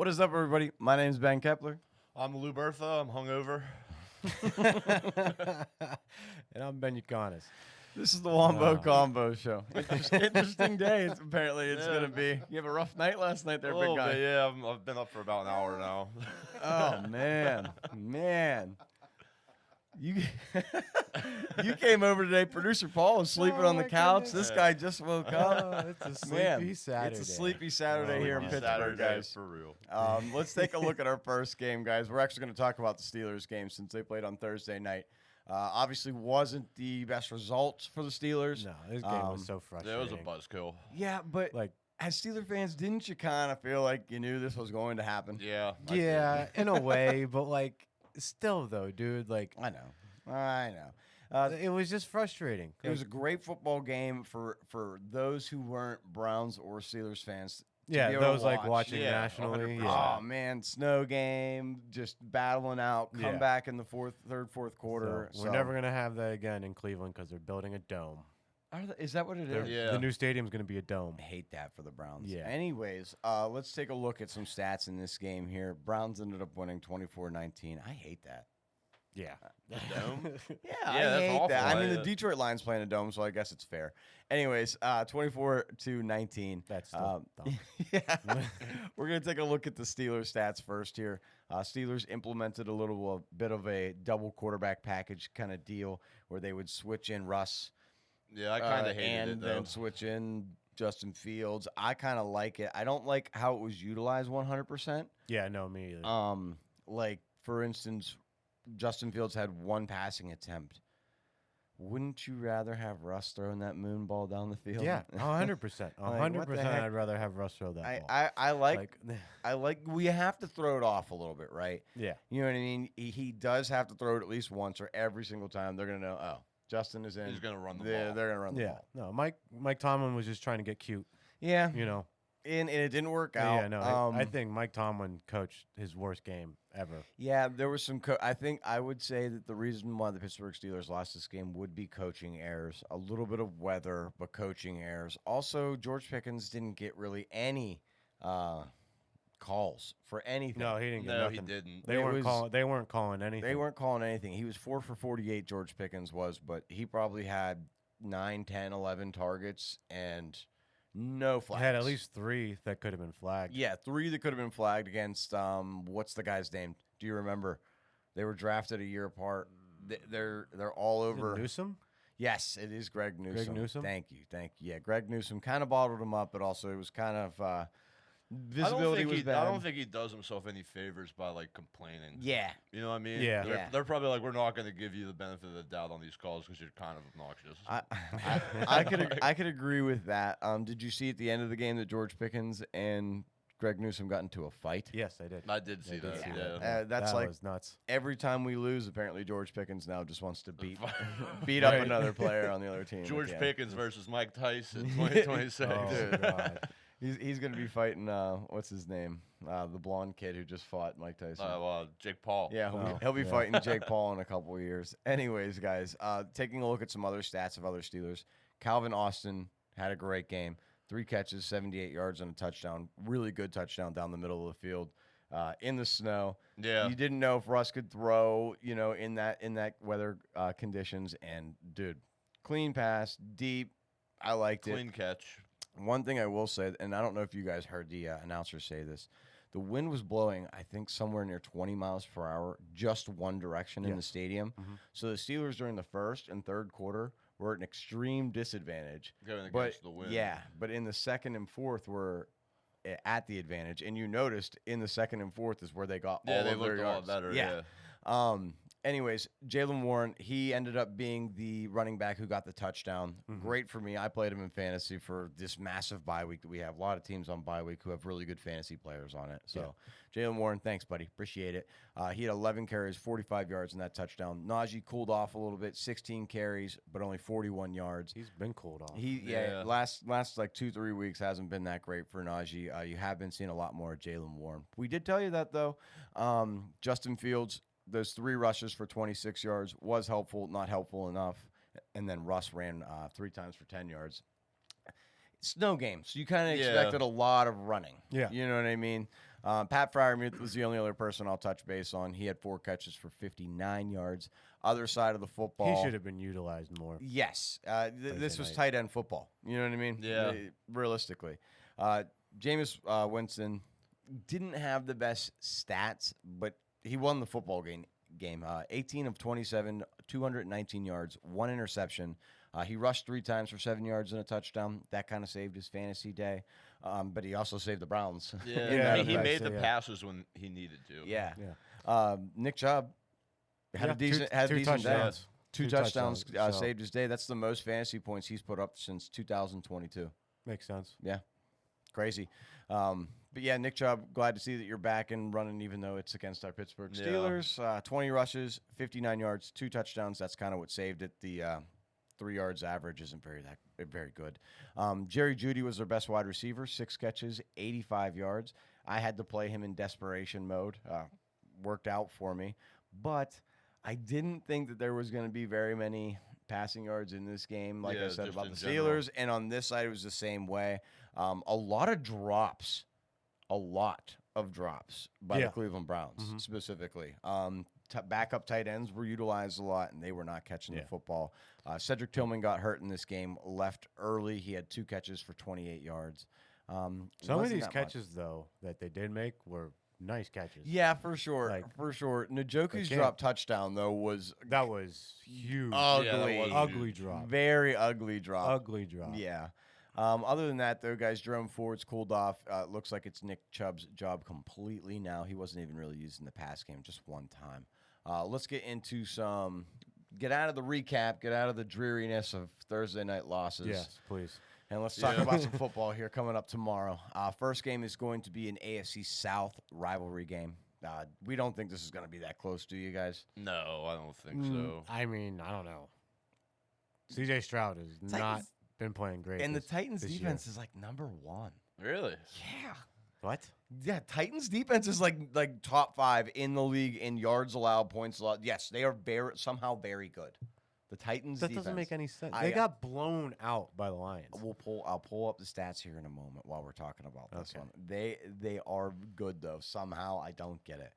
What is up, everybody? My name is Ben Kepler. I'm Lou Bertha. I'm hungover. And I'm Ben Yukonis. This is the Wombo Combo Show. Interesting day. Apparently, it's Yeah. going to be. You have a rough night last night there, A big little guy. bit, yeah. I've been up for about an hour now. Oh, man. You you came over today. Producer Paul was sleeping on the my couch. goodness. This guy just woke up. It's a sleepy Man, Saturday. It's a sleepy Saturday here in Sleepy Pittsburgh, Saturday, guys. for real. Let's take a look at our first game, guys. We're actually going to talk about the Steelers game since they played on Thursday night. Obviously, wasn't the best results for the Steelers. No, this game was so frustrating. Yeah, it was a buzzkill. Yeah, but Like, as Steeler fans, didn't you kind of feel like you knew this was going to happen? Yeah. yeah, in a way, but like, still though, dude, like, I know. it was just frustrating. It was a great football game for those who weren't Browns or Steelers fans. to yeah, be able to those like watch. watching Yeah, nationally. 100%. Yeah. Oh man, snow game, just battling out, come Yeah. back in the third, fourth quarter. So we're never gonna have that again in Cleveland because they're building a dome. Is that what it is? Yeah. The new stadium's gonna be a dome. I hate that for the Browns. Yeah. Anyways, let's take a look at some stats in this game here. Browns ended up winning 24-19. I hate that. Yeah. Dome? Yeah, Yeah, I that's hate that. awful. I mean, the Yeah. Detroit Lions playing a dome, so I guess it's fair. Anyways, 24-19. That's still dumb. Yeah. We're going to take a look at the Steelers stats first here. Steelers implemented a bit of a double quarterback package kind of deal where they would switch in Russ Yeah, I kind of hated and it, though. then switch in Justin Fields. I kind of like it. I don't like how it was utilized 100%. Yeah, no, me either. Like, for instance, Justin Fields had one passing attempt. Wouldn't you rather have Russ throwing that moon ball down the field? Yeah, 100%. what the 100%. heck? I'd rather have Russ throw that ball. I like we have to throw it off a little bit, right? yeah. You know what I mean? He does have to throw it at least once, or every single time they're gonna know. Oh, Justin is in. He's going to run the They're ball. gonna run the Yeah. ball. No, Mike Tomlin was just trying to get cute, Yeah, you know. and it didn't work out. Yeah, no, I think Mike Tomlin coached his worst game ever. Yeah, there was some. I think I would say that the reason why the Pittsburgh Steelers lost this game would be coaching errors, a little bit of weather, but coaching errors. Also, George Pickens didn't get really any calls for anything. No, he didn't get No, nothing. he didn't. They weren't calling anything. They weren't calling anything. He was 4 for 48, George Pickens was, but he probably had 9, 10, 11 targets and no flags. Had at least 3 that could have been flagged. Yeah, 3 that could have been flagged against, what's the guy's name? Do you remember? They were drafted a year apart. They're all Is it over. Newsom? Yes, it is Greg Newsom. Newsom? Thank you. Yeah, Greg Newsom kind of bottled him up, but also it was kind of visibility was bad. I don't think he does himself any favors by, like, complaining. Yeah. You know what I mean? Yeah. Yeah. They're probably like, we're not going to give you the benefit of the doubt on these calls because you're kind of obnoxious. I could agree with that. Did you see at the end of the game that George Pickens and Greg Newsom got into a fight? Yes, I did. I did see that. see Yeah. that. That's that like was nuts. every time we lose, apparently George Pickens now just wants to beat up Right. another player on the other team. George again. Pickens versus Mike Tyson, 2026. Oh, Dude. God. He's going to be fighting, what's his name? The blonde kid who just fought Mike Tyson. Jake Paul. Yeah, he'll be yeah. fighting Jake Paul in a couple of years. Anyways, guys, taking a look at some other stats of other Steelers. Calvin Austin had a great game. 3 catches, 78 yards, and a touchdown. Really good touchdown down the middle of the field in the snow. Yeah. You didn't know if Russ could throw, in that weather conditions. And, dude, clean pass, deep. I liked it. Clean catch. One thing I will say, and I don't know if you guys heard the announcer say this, the wind was blowing, I think, somewhere near 20 miles per hour, just one direction in the stadium. Mhm. So the Steelers during the first and third quarter were at an extreme disadvantage. Going But against the wind. yeah, but in the second and fourth were at the advantage, and you noticed in the second and fourth is where they got Yeah, all they of their looked a lot yards. better. Yeah. Yeah. Anyways, Jalen Warren, he ended up being the running back who got the touchdown. Mhm. Great for me. I played him in fantasy for this massive bye week that we have. A lot of teams on bye week who have really good fantasy players on it. So, Jalen Warren, thanks, buddy. Appreciate it. He had 11 carries, 45 yards in that touchdown. Najee cooled off a little bit, 16 carries, but only 41 yards. He's been cooled off. Yeah, last like 2-3 weeks hasn't been that great for Najee. You have been seeing a lot more of Jalen Warren. We did tell you that, though. Justin Fields, those 3 rushes for 26 yards was helpful, not helpful enough. And then Russ ran 3 times for 10 yards. Snow game, so you kind of expected a lot of running. Yeah. You know what I mean? Pat Fryermuth was the only other person I'll touch base on. He had 4 catches for 59 yards. Other side of the football. He should have been utilized more. Yes. This was night. tight end football. You know what I mean? Yeah. Realistically. Jameis Winston didn't have the best stats, but he won the football game. 18 of 27, 219 yards, 1 interception. He rushed 3 times for 7 yards and a touchdown. That kind of saved his fantasy day. But he also saved the Browns. Yeah, he Yeah. made the Yeah. passes when he needed to. Yeah. Yeah. Nick Chubb had a decent, two decent day. touchdowns. 2 Two touchdowns touchdowns, so- saved his day. That's the most fantasy points he's put up since 2022. Makes sense. Yeah, crazy. But yeah, Nick Chubb, glad to see that you're back and running, even though it's against our Pittsburgh Yeah. Steelers. 20 rushes, 59 yards, 2 touchdowns. That's kind of what saved it. The 3 yards average isn't very good. Jerry Jeudy was their best wide receiver, 6 catches, 85 yards. I had to play him in desperation mode. Worked out for me, but I didn't think that there was going to be very many passing yards in this game. Like I Yeah, said just about in the general. Steelers, and on this side it was the same way. A lot of drops by the Yeah. Cleveland Browns Mhm. specifically. Backup tight ends were utilized a lot, and they were not catching the Yeah. football. Cedric Tillman got hurt in this game, left early. He had 2 catches for 28 yards. Some of Wasn't these that much. catches, though, that they did make were nice catches. Yeah, for sure. Like- For sure. Njoku's can't- drop touchdown, though, was That was huge. ugly. Yeah, that was Ugly huge. drop. Very ugly drop. Ugly drop. Yeah. Other than that, though, guys, Jerome Ford's cooled off. Looks like it's Nick Chubb's job completely now. He wasn't even really used in the pass game, just one time. Let's get into get out of the recap, get out of the dreariness of Thursday night losses. Yes, please. And let's talk Yeah. about some football here coming up tomorrow. First game is going to be an AFC South rivalry game. We don't think this is going to be that close, do you guys? No, I don't think Mm, so. I mean, I don't know. CJ Stroud has not Titans- been playing great. And the this- Titans this year. defense is like number 1. Really? Yeah. What? Yeah, Titans defense is like top 5 in the league in yards allowed, points allowed. Yes, they are somehow very good. The Titans That defense. doesn't make any sense. I- They got blown out by the Lions. I'll pull up the stats here in a moment while we're talking about this Okay. one. They are good though. Somehow I don't get it.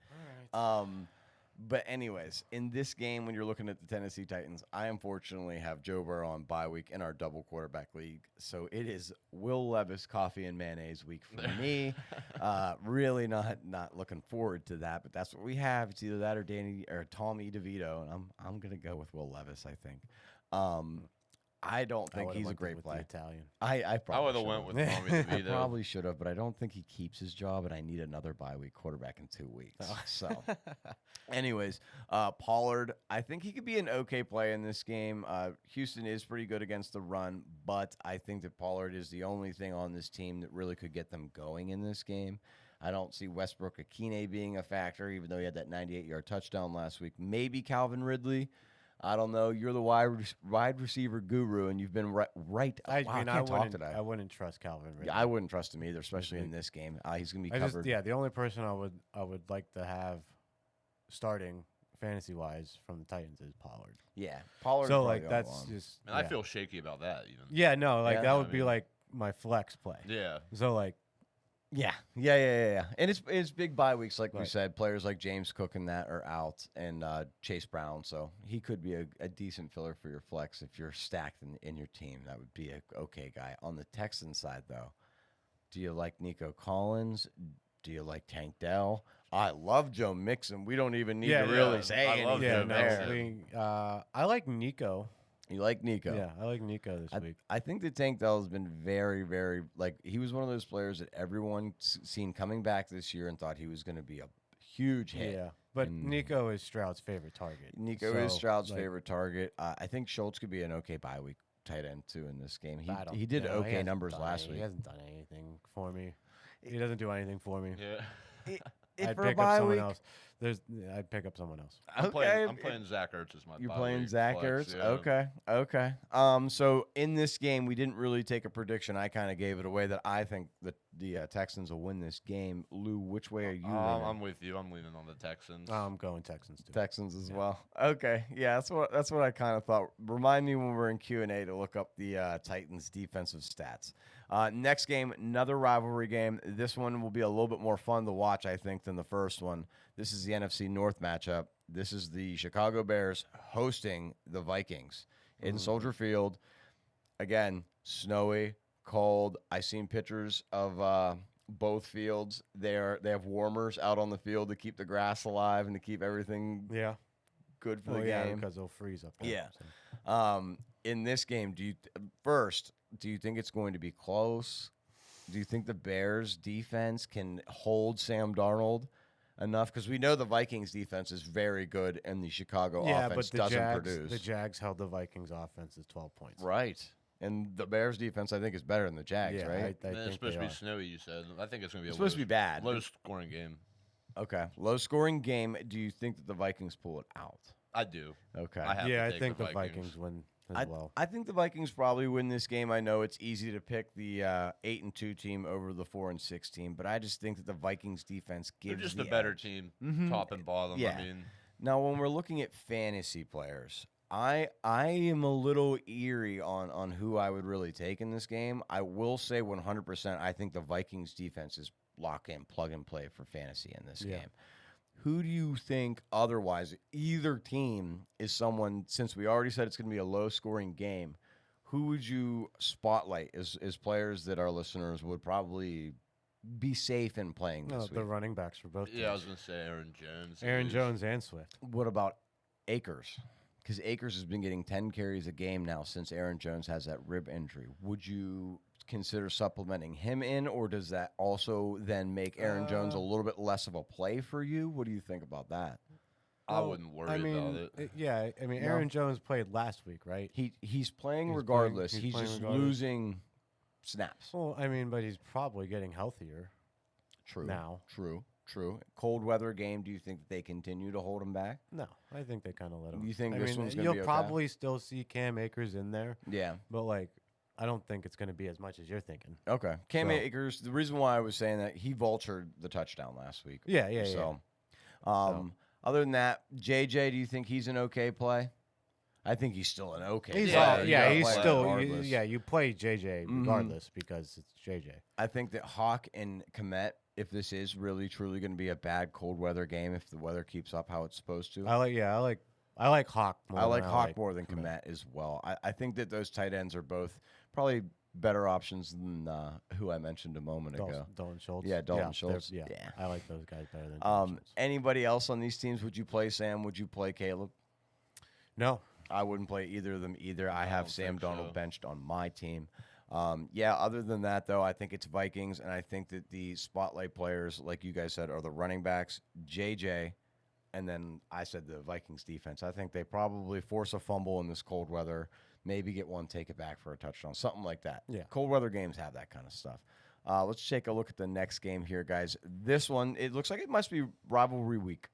All right. But anyways, in this game, when you're looking at the Tennessee Titans, I unfortunately have Joe Burrow on bye week in our double quarterback league. So it is Will Levis coffee and mayonnaise week for me. Really not looking forward to that, but that's what we have. It's either that or Tommy DeVito, and I'm gonna go with Will Levis. I think. I don't think would've he's a went great with the player. Italian. I I probably would have should've. went with Tommy I DeVito. probably should have, but I don't think he keeps his job, and I need another bye week quarterback in 2 weeks. Oh. So, anyways, Pollard, I think he could be an okay play in this game. Houston is pretty good against the run, but I think that Pollard is the only thing on this team that really could get them going in this game. I don't see Westbrook Akine being a factor, even though he had that 98-yard touchdown last week. Maybe Calvin Ridley. I don't know. You're the wide receiver guru, and you've been right. Wow, I can't talk wouldn't. today. I wouldn't trust Calvin Ridley. Yeah, I wouldn't trust him either, especially in this game. He's going to be covered. The only person I would like to have starting fantasy wise from the Titans is Pollard. Yeah, Pollard. So like that's just. And I feel shaky about that even. Yeah, no, like Yeah, that I would be mean- like my flex play. Yeah. So like, Yeah. And it's big bye weeks, like we Right. said. Players like James Cook and that are out, and Chase Brown. So he could be a decent filler for your flex if you're stacked in your team. That would be a okay guy. On the Texans side, though, do you like Nico Collins? Do you like Tank Dell? I love Joe Mixon. We don't even need Yeah, to really yeah. say I love anything yeah, Joe no, Mixon. I like Nico. You like Nico? Yeah, I like Nico this week. I think that Tank Dell has been very, very he was one of those players that everyone seen coming back this year and thought he was going to be a huge hit. Yeah, but And Nico is Stroud's favorite target. Nico is So, Stroud's like, favorite target. I think Schultz could be an okay bye week tight end too in this game. I don't- He did you know, okay hasn't numbers done last any- week. He hasn't done anything for me. He doesn't do anything for me. Yeah. If I'd for a pick up bye someone week, else. I'd pick up someone else. I'm Okay, playing Zach Ertz as my. You're bye playing week Zach flex, Ertz? yeah. Okay. Okay. So in this game, we didn't really take a prediction. I kind of gave it away that I think the Texans will win this game. Lou, which way are you leaning? I'm with you. I'm leaning on the Texans. I'm going Texans too. Texans as well. Okay. Yeah, that's what I kind of thought. Remind me when we're in Q&A to look up the Titans defensive stats. Next game, another rivalry game. This one will be a little bit more fun to watch, I think, than the first one. This is the NFC North matchup. This is the Chicago Bears hosting the Vikings in Soldier Field. Again, snowy, cold. I've seen pictures of both fields. They have warmers out on the field to keep the grass alive and to keep everything Yeah. good for the game. Because they'll freeze up there. Yeah. so. In this game, do you think it's going to be close? Do you think the Bears defense can hold Sam Darnold enough? Because we know the Vikings defense is very good and the Chicago offense doesn't produce. The Jags held the Vikings offense to 12 points. Right. And the Bears defense, I think, is better than the Jags, Yeah, right? I And think it's supposed to they be are. snowy. You said. I think it's going to be. It's supposed to be bad. Low scoring game. Okay. Low scoring game. Do you think that the Vikings pull it out? I do. Okay. I have to Yeah, I take think the the Vikings win as well. I think the Vikings probably win this game. I know it's easy to pick the 8-2 team over the 4-6 team, but I just think that the Vikings defense They're gives just the a better edge. team, Mhm. top and bottom. Yeah. I mean, Now, when we're looking at fantasy players, I am a little eerie on who I would really take in this game. I will say 100%. I think the Vikings defense is lock in, plug and play for fantasy in this game. Who do you think otherwise? Either team is someone, since we already said it's going to be a low scoring game, who would you spotlight as players that our listeners would probably be safe in playing this The week? running backs for both teams. yeah, I was going to say Aaron Jones. at Aaron least. Jones and Swift. What about Akers? Because Akers has been getting 10 carries a game now since Aaron Jones has that rib injury. Would you consider supplementing him in, or does that also then make Aaron Jones a little bit less of a play for you? What do you think about that? I wouldn't worry about it. Yeah, I mean, No. Aaron Jones played last week, right? He's playing He's regardless. playing- He's he's playing just regardless. losing snaps. Well, I mean, but he's probably getting healthier True. now. True. Cold weather game. Do you think that they continue to hold him back? No, I think they kind of let him. You think I this mean, one's gonna you'll be okay? probably still see Cam Akers in there, Yeah. but like, I don't think it's going to be as much as you're thinking. Okay. Cam So- Akers. The reason why I was saying that, he vultured the touchdown last week. Yeah. So, other than that, JJ, do you think he's an okay play? I think he's still an okay He's play. You gotta he's play him still regardless. you play JJ Mhm. regardless because it's JJ. I think that Hawk and Komet, if this is really truly going to be a bad cold weather game, if the weather keeps up how it's supposed to, I like Hawk more. I like than Hawk more than Komet as well. I think that those tight ends are both probably better options than who I mentioned a moment ago. Dalton Schultz. Yeah, Dalton they're- Schultz. Yeah, Yeah. I like those guys better than Dalton Schultz. Anybody else on these teams? Would you play Sam? Would you play Caleb? No, I wouldn't play either of them either. I have don't Sam think Darnold so. benched on my team. Other than that, though, I think it's Vikings, and I think that the spotlight players, like you guys said, are the running backs, JJ, and then I said the Vikings defense. I think they probably force a fumble in this cold weather, maybe get one, take it back for a touchdown, something like that. Yeah. Cold weather games have that kind of stuff. Let's take a look at the next game here, guys. This one, it looks like it must be rivalry week.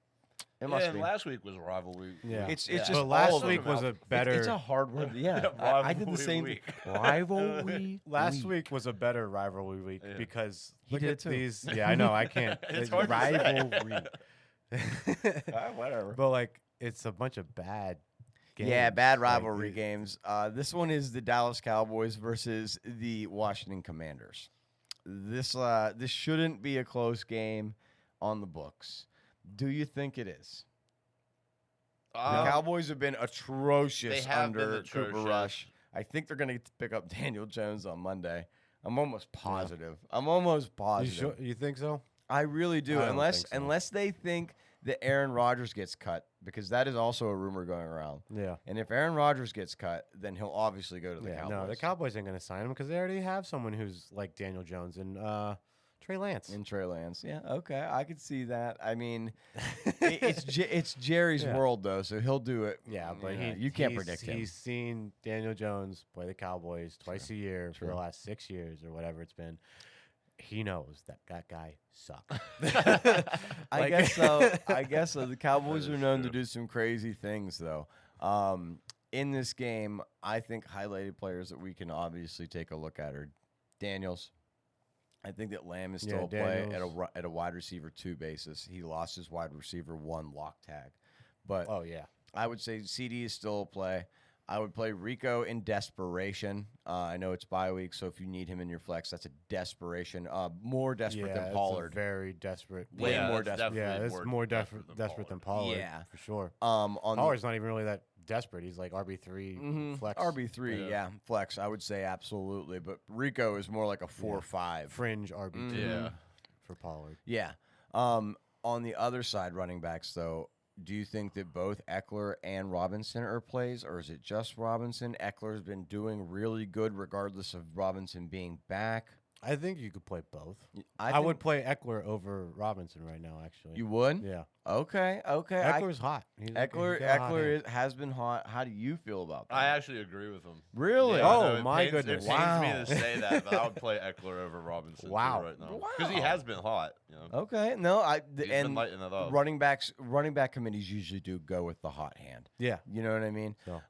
It must and be. last week was rivalry. Yeah. It's Yeah. just but all last of week them. was a It's better. a hard word. Yeah, Yeah, I did the rivalry same. week. Rivalry. Last week was a better rivalry week Yeah. because He look did at too. these. Yeah, I know. I can't. It's hard to say. rivalry. Whatever. But like, it's a bunch of bad games. Yeah, bad Like, rivalry games. This one is the Dallas Cowboys versus the Washington Commanders. This shouldn't be a close game on the books. Do you think it is? The Cowboys have been atrocious They have been under Cooper atrocious. Rush. I think they're going to pick up Daniel Jones on Monday. I'm almost positive. I'm almost You, positive. you think so? I really do. I don't Unless think so. unless they think that Aaron Rodgers gets cut, because that is also a rumor going around. Yeah. And if Aaron Rodgers gets cut, then he'll obviously go to the Yeah. Cowboys. No, the Cowboys ain't gonna sign him because they already have someone who's like Daniel Jones and Trey Lance. In Trey Lance. Yeah, okay. I could see that. I mean, it's Jerry's Yeah. world, though, so he'll do it. Yeah, but you can't predict him. He's seen Daniel Jones play the Cowboys twice a year for True. the last 6 years or whatever it's been. he knows that guy sucks. I Like- guess so. I guess so. The Cowboys That are is known to true. do some crazy things, though. In this game, I think highlighted players that we can obviously take a look at are Daniels. I think that Lamb is still Yeah, a play Daniels. at a wide receiver 2 basis. He lost his wide receiver 1 lock tag, but Oh yeah. I would say CD is still a play. I would play Rico in desperation. I know it's bye week, so if you need him in your flex, that's a desperation. More desperate Yeah, than it's Pollard. a very desperate. Way Yeah, more that's desperate. Yeah, definitely it's more desperate than Pollard. Yeah. for sure. On Pollard's not even really that desperate. He's like RB3 the flex, RB3, Yeah. yeah, flex. I would say absolutely, but Rico is more like a 4 or 5. fringe RB2 Yeah. for Pollard. Yeah. On the other side, running backs though, do you think that both Eckler and Robinson are plays, or is it just Robinson? Eckler's been doing really good regardless of Robinson being back. I think you could play both. I I would think- play Eckler over Robinson right now. Actually, You would? yeah. Okay. Eckler's hot. Eckler has been hot. How do you feel about that? I actually agree with him. Really? Yeah, I Oh, know it my pains- goodness. It pains me Wow. to say that, but I would play Eckler over Robinson too Wow. right now because he Wow. has been hot. You know, Okay. No, he's been and lighting it up. running back committees usually do go with the hot hand. Yeah. You know what I mean? So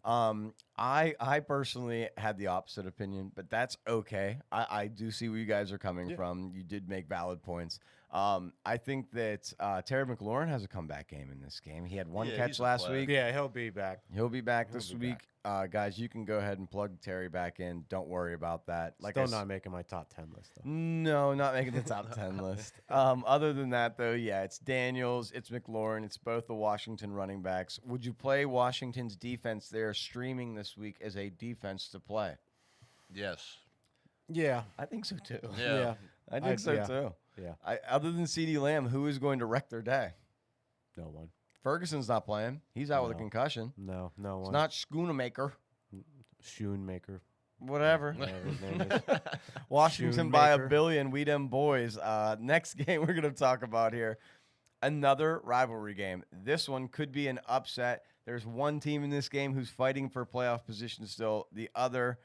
I personally had the opposite opinion, but that's okay. I do see where you guys are coming from. You did make valid points. I think that Terry McLaurin has a comeback game in this game. He had one Yeah, catch he's a last play. week. yeah, he'll be back. He'll be back He'll this be week. Guys, you can go ahead and plug Terry back in. Don't worry about that. Still I s- not making my top 10 list though. No, not making the top 10 list. Other than that, though, yeah, it's Daniels, it's McLaurin, it's both the Washington running backs. Would you play Washington's defense? They're streaming this week as a defense to play. Yes. Yeah. I think so, too. Yeah. I think so, yeah. too. Yeah. Other than CeeDee Lamb, who is going to wreck their day? No one. Ferguson's not playing. He's out with a No. concussion. No one. It's not Schoonamaker. Schoonmaker. Whatever. Whatever his name is. Washington by Shoemaker. $1 billion. We them boys. Next game we're going to talk about here. Another rivalry game. This one could be an upset. There's one team in this game who's fighting for playoff position still. The other,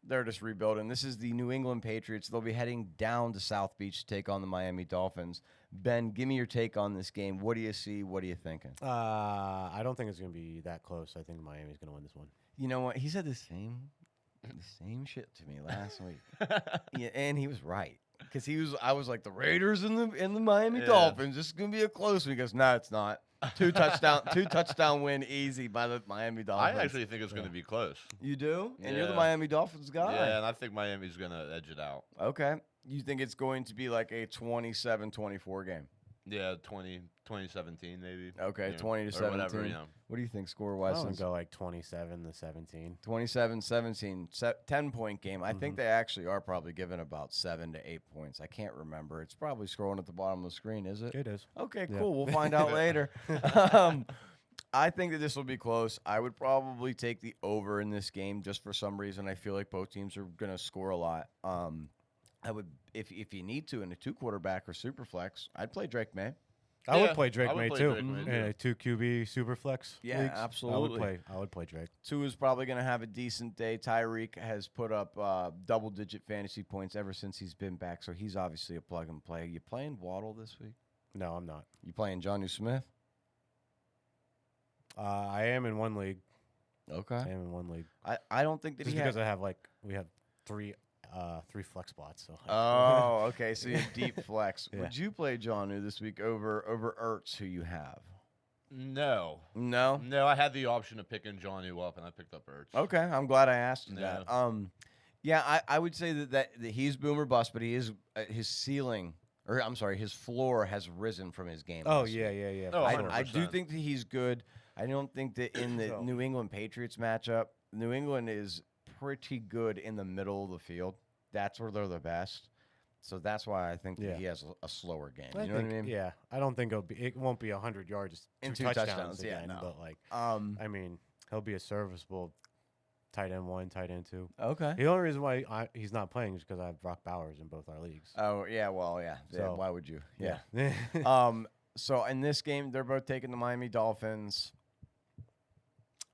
they're just rebuilding. This is the New England Patriots. They'll be heading down to South Beach to take on the Miami Dolphins. Ben, give me your take on this game. What do you see? What are you thinking? I don't think it's going to be that close. I think Miami's going to win this one. You know what? He said the same shit to me last week. Yeah, and he was right. Because I was like the Raiders and the Miami Yeah. Dolphins. This is gonna be a close one. He goes, no, it's not. Two touchdown win easy by the Miami I Dolphins. actually think it's going to be close. You do? And you're the Yeah. Miami Dolphins guy. Yeah, and I think Miami's going to edge it out. Okay. You think it's going to be like a 27-24 game? Yeah, 2017 maybe. Okay, you know, 20 to or 17. whatever, you know. What do you think I'm score-wise? going to since- go like 27-17. 27-17, 10-point game. I Mm-hmm. think they actually are probably given about 7 to 8 points. I can't remember. It's probably scrolling at the bottom of the screen, is it? It is. Okay, Yeah. cool. We'll find out later. I think that this will be close. I would probably take the over in this game just for some reason. I feel like both teams are going to score a lot. I would, if you need to, in a 2-quarterback or super flex, I'd play Drake May. I would Yeah, play Drake I would May play too. Drake May, In too. a 2 QB super flex. Yeah, leagues. absolutely. I would play Drake. 2 is probably going to have a decent day. Tyreek has put up double-digit fantasy points ever since he's been back, so he's obviously a plug-and-play. You playing Waddle this week? No, I'm not. You playing Jonnu Smith? I am in one league. Okay. I am in one league. I don't think that Just he because has. I have we have three flex spots. So Oh, okay. So you have deep flex. Yeah. Would you play Jonnu this week over Ertz, who you have? No. No. No, I had the option of picking Johnny up, and I picked up Ertz. Okay, I'm glad I asked you Yeah. that. Yeah, I would say that he's boomer bust, but he is his ceiling, or I'm sorry, his floor has risen from his game. Oh last yeah, week. yeah. Oh, for I, sure. I do 100%. think that he's good. I don't think that in the So- New England Patriots matchup, New England is pretty good in the middle of the field. That's where they're the best. So that's why I think that Yeah. he has a slower game. I You know think, what I mean? Yeah, I don't think it won't be 100 yards, And two two touchdowns, touchdowns, yeah, again. no. But like, Um. I mean, he'll be a serviceable tight end 1, tight end 2. Okay. The only reason why he's not playing is because I have Brock Bowers in both our leagues. Oh yeah. Well, yeah. So- Why would you? Yeah. Yeah. So in this game, they're both taking the Miami Dolphins.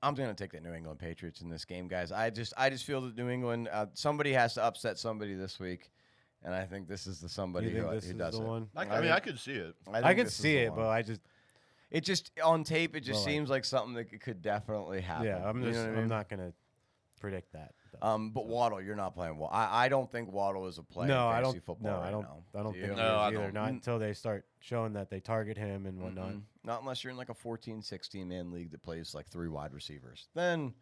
I'm going to take the New England Patriots in this game, guys. I just feel that New England, somebody has to upset somebody this week, and I think this is the You somebody think who, this who is does the it. one? I think- mean, I could see it. I think can this is see the it, one. but I just It just on tape, it just Well, like- seems like something that could definitely happen. yeah. I'm You know just what I mean? I'm not gonna predict that. though. But So- Waddle, you're not playing Waddle. I don't think Waddle is a play in No, I fantasy don't. football No, right I don't. now. I don't Do think you? he No, is I either. don't. Not until they start showing that they target him and whatnot. Not unless you're in like a 14, 16-man league that plays like 3 wide receivers. Then,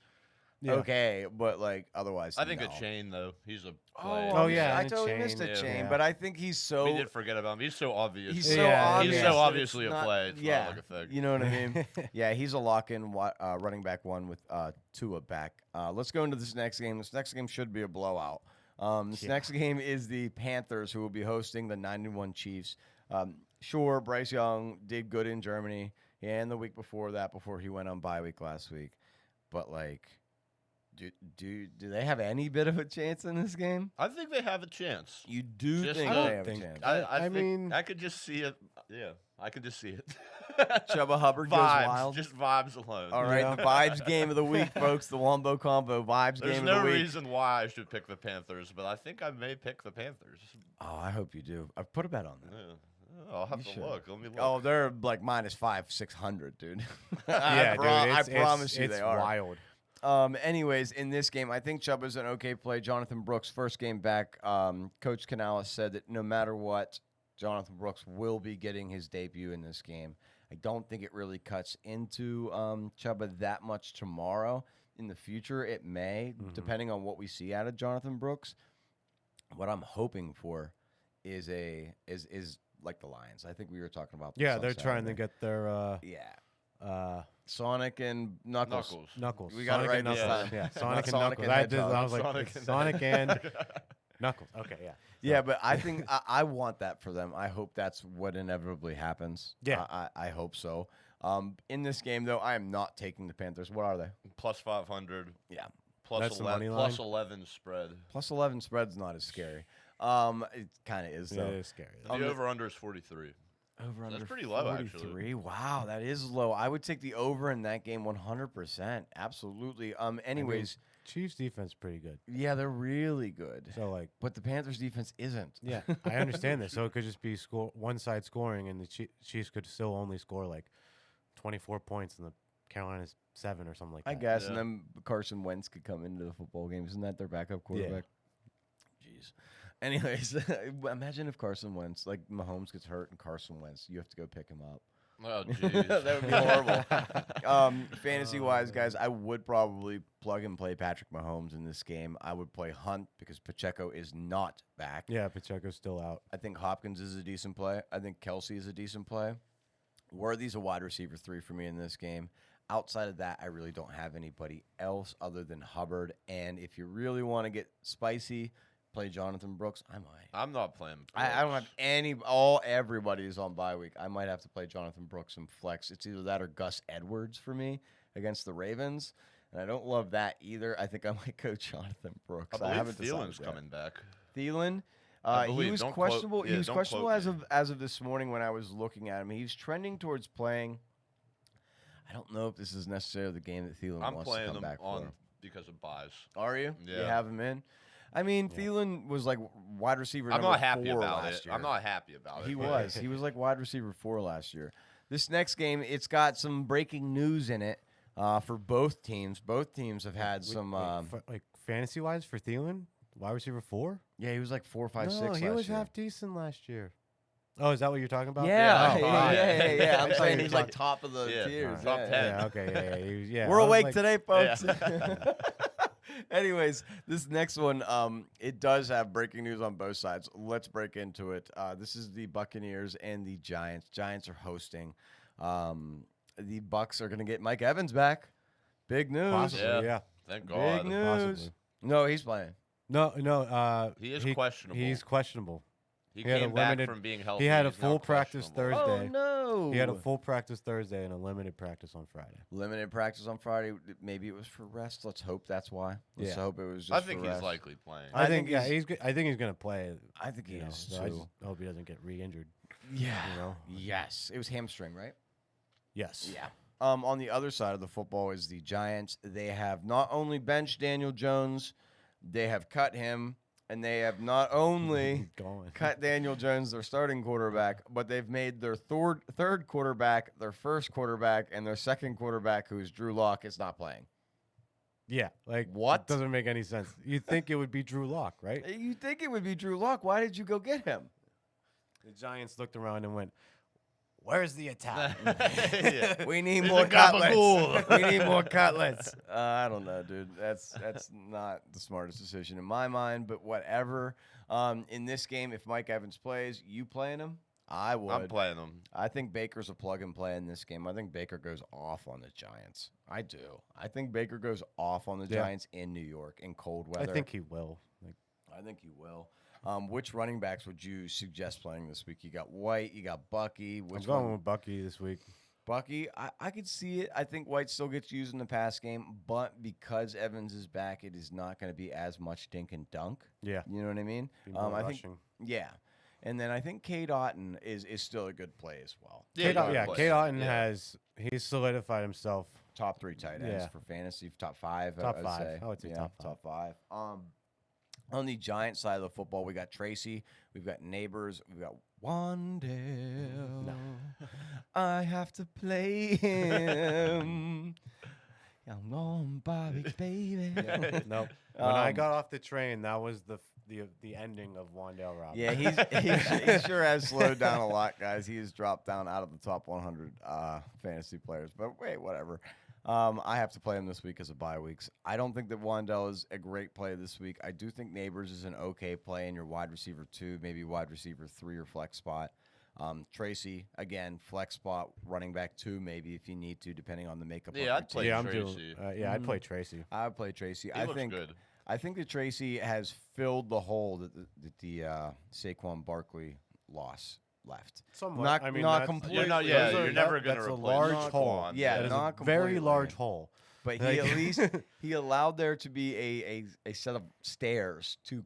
Yeah. okay, but like otherwise, I think no. a chain though. He's a Oh, play. Oh, yeah, I and a totally missed a chain, chain, yeah. but I think he's so We did forget about him. He's so obvious. he's that- so Yeah, obvious. He's yeah. so that obviously it's a not- play. It's yeah, not like a thing. you know what I mean? Yeah, he's a lock-in running back one with Tua back. Let's go into this next game. This next game should be a blowout. This Yeah. next game is the Panthers, who will be hosting the 91 Chiefs. Sure, Bryce Young did good in Germany and the week before that, before he went on bye week last week. But like, do they have any bit of a chance in this game? I think they have a chance. You do Just think I don't they have think- a chance? I think mean- I could just see it. Yeah, I could just see it. Chuba Hubbard goes vibes, wild. just vibes alone. All right, Yeah. the vibes game of the week, folks. The Wombo Combo vibes There's game no of the week. reason why I should pick the Panthers, but I think I may pick the Panthers. Oh, I hope you do. I've put a bet on that. Yeah. I'll have You to should. look. Let me look. Oh, they're like minus 500-600, dude. Yeah, dude. I It's, promise you it's they are. wild. Anyways, in this game, I think Chubb is an okay play. Jonathan Brooks, first game back. Coach Canales said that no matter what, Jonathan Brooks will be getting his debut in this game. I don't think it really cuts into Chuba that much tomorrow. In the future, it may, depending on what we see out of Jonathan Brooks. What I'm hoping for is like the Lions. I think we were talking about this Yeah, on they're trying to Saturday. get their Yeah. Sonic and Knuckles. Knuckles. We got it Sonic right and this Knuckles. time. Yeah, Not Sonic and Sonic Knuckles. and I Hedgehog. was like, Sonic it's and Sonic and Knuckles. Okay, yeah. Yeah, but I think I want that for them. I hope that's what inevitably happens. Yeah. I hope so. In this game, though, I am not taking the Panthers. What are they? Plus 500. Yeah. Plus That's the 11. money Plus line? 11 spread. Plus 11 spread's not as scary. It kind of is, Yeah, though. it is scary. The On the- over/under is 43. Over That's under pretty low, actually. 43. Wow, that is low. I would take the over in that game 100%. Absolutely. Anyways, Chiefs defense pretty good. yeah, they're really good. So like, But the Panthers defense isn't. yeah, I understand this. So it could just be one side scoring, and the Chiefs could still only score like 24 points, and the Carolina's 7 or something like that. I guess. Yeah. And then Carson Wentz could come into the football game. Isn't that their backup quarterback? Jeez. Anyways, imagine if Carson Wentz, like Mahomes gets hurt and Carson Wentz, you have to go pick him up. Oh, jeez. That would be horrible. Fantasy-wise, guys, I would probably plug and play Patrick Mahomes in this game. I would play Hunt because Pacheco is not back. Yeah, Pacheco's still out. I think Hopkins is a decent play. I think Kelsey is a decent play. Worthy's a wide receiver 3 for me in this game. Outside of that, I really don't have anybody else other than Hubbard. And if you really want to get spicy, play Jonathan Brooks. I might. I'm not playing. I don't have everybody is on bye week. I might have to play Jonathan Brooks and flex. It's either that or Gus Edwards for me against the Ravens. And I don't love that either. I think I might go Jonathan Brooks. I haven't believe decided Thielen's yet. coming back. Thielen. I He believe. was Don't quote- questionable. yeah, He was don't questionable quote as me. of this morning when I was looking at him. He's trending towards playing. I don't know if this is necessarily the game that Thielen I'm wants to playing come them back on for. because of buys. Are you? You Yeah. have him in. I mean, Thielen was like wide receiver. I'm number not happy 4 about last it. Year. I'm not happy about it. He but- was. He was like wide receiver 4 last year. This next game, it's got some breaking news in it for both teams. Both teams have had some. Like fantasy wise for Thielen, wide receiver 4. Yeah, he was like 4, 5, No, 6 he last was year. half decent last year. Oh, is that what you're talking about? Yeah, Oh, yeah. I'm I thought saying you he's were like top of the Yeah, tiers. top yeah. 10. Yeah. Okay. Yeah. He was, yeah. We're I was awake like- today, folks. Yeah. Anyways, this next one, it does have breaking news on both sides. Let's break into it. This is the Buccaneers and the Giants. Giants are hosting. The Bucs are going to get Mike Evans back. Big news. Possibly. Yeah. Yeah. Thank Big God. news. Possibly. No, he's playing. No. He is questionable. He's questionable. He he had a came back limited- from being healthy. he had a He's now full practice questionable. Thursday. Oh, no. He had a full practice Thursday and a limited practice on Friday. limited practice on Friday. Maybe it was for rest. Let's hope that's why. Let's Yeah. hope it was just I think for he's rest. likely playing. I I think think yeah, he's- I think he's gonna play. I think he You know, is so I too. just hope he doesn't get re-injured. Yeah. You know? Yes. It was hamstring, right? Yes. Yeah. On the other side of the football is the Giants. They have not only benched Daniel Jones, they have cut him. and they have not only Going. cut Daniel Jones, their starting quarterback, but they've made their third quarterback, their first quarterback, and their second quarterback, who is Drew Lock, is not playing. Yeah, like What? It doesn't make any sense. You'd think it would be Drew Lock, right? You think it would be Drew Lock? Why did you go get him? The Giants looked around and went, "Where's the attack?" Yeah. We need He's more a gabagool. cutlets. We need more cutlets. I don't know, dude. That's not the smartest decision in my mind, but whatever. In this game, if Mike Evans plays, you playing him? I would. I'm playing them. I think Baker's a plug and play in this game. I think Baker goes off on the Giants. I do. I think Baker goes off on the Yeah. Giants in New York in cold I weather. think he will. Like, I think he will. Which running backs would you suggest playing this week? You got White, you got Bucky. I'm Which going one? with Bucky this week. Bucky, I could see it. I think White still gets used in the pass game, but because Evans is back, it is not going to be as much dink and dunk. Yeah, You know what I mean? be more I think, rushing. yeah. And then I think Cade Otton is still a good play as well. Kate good Otten play. he's solidified himself. Top 3 tight ends Yeah. for fantasy, top 5. Top I'd five. say. I would say Yeah, top five. Top 5. On the Giant side of the football, we got Tracy, we've got Neighbors, we've got Wandale. I have to play him. I'm on Bobby, baby. Nope. When I Um, got off the train, that was the ending of Wandale Robinson. Yeah, he sure has slowed down a lot, guys. He has dropped down out of the top 100 fantasy players. But wait, whatever. I have to play him this week because of bye weeks. I don't think that Wandale is a great play this week. I do think Neighbors is an okay play in your wide receiver 2, maybe wide receiver 3 or flex spot. Tracy, again, flex spot, running back 2, maybe if you need to, depending on the makeup. of Yeah, your I'd play team. Yeah, I'm Tracy. doing. I'd play Tracy. I would play Tracy. He looks good. I think that Tracy has filled the hole that the Saquon Barkley loss left. Somewhat. Not- I mean, not that's- completely. You're not- those yeah, are- you're never gonna That's a replace large Saquon. hole. Yeah, That is not a very completely. large hole. But he Like- at least he allowed there to be a set of stairs to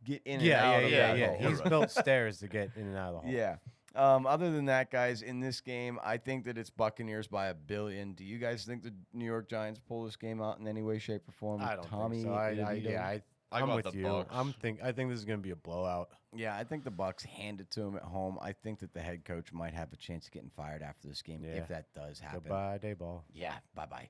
get in and out of that hole. He's built stairs to get in and out of the hole. Yeah. Other than that, guys, in this game, I think that it's Buccaneers by 1 billion. Do you guys think the New York Giants pull this game out in any way, shape, or form? I don't Tommy, think so. DeVito? I I'm got with the you. Bucks. I think this is gonna be a blowout. Yeah, I think the Bucks hand it to him at home. I think that the head coach might have a chance of getting fired after this game Yeah. if that does happen. Goodbye, Dayball. Yeah, bye-bye.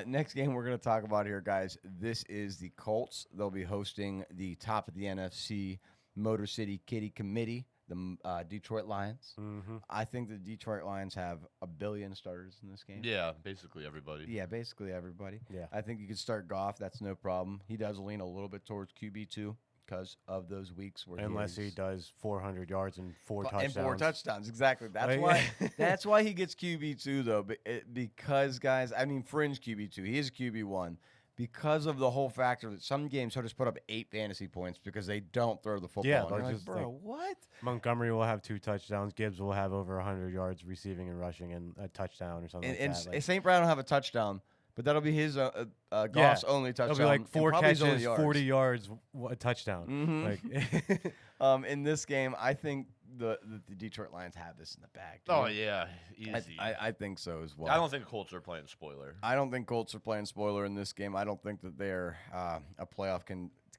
Next game we're going to talk about here, guys. This is the Colts. They'll be hosting the top of the NFC Motor City Kitty Committee, the Detroit Lions. Mm-hmm. I think the Detroit Lions have 1 billion starters in this game. Yeah, basically everybody. Yeah, basically everybody. Yeah. I think you could start Goff. That's no problem. He does lean a little bit towards QB2 because of those weeks where Unless he is- does 400 yards and 4 touchdowns. and 4 touchdowns, exactly. That's Like- why. That's why he gets QB2 though, because guys, I mean fringe QB2. He is QB1 because of the whole factor that some games he'll just put up 8 fantasy points because they don't throw the football. Yeah, And you're they're like, just bro, like- what? Montgomery will have 2 touchdowns. Gibbs will have over 100 yards receiving and rushing and a touchdown or something And like that. Like, St. Brown will have a touchdown, but that'll be his Goff's only touchdown. it'll be like and 4 probably his only catches, 40 yards, a touchdown. Mhm. Like, In this game, I think the Detroit Lions have this in the bag. Oh dude. yeah, easy. I think so as well. I don't think the Colts are playing spoiler. I don't think Colts are playing spoiler in this game. I don't think that they're a playoff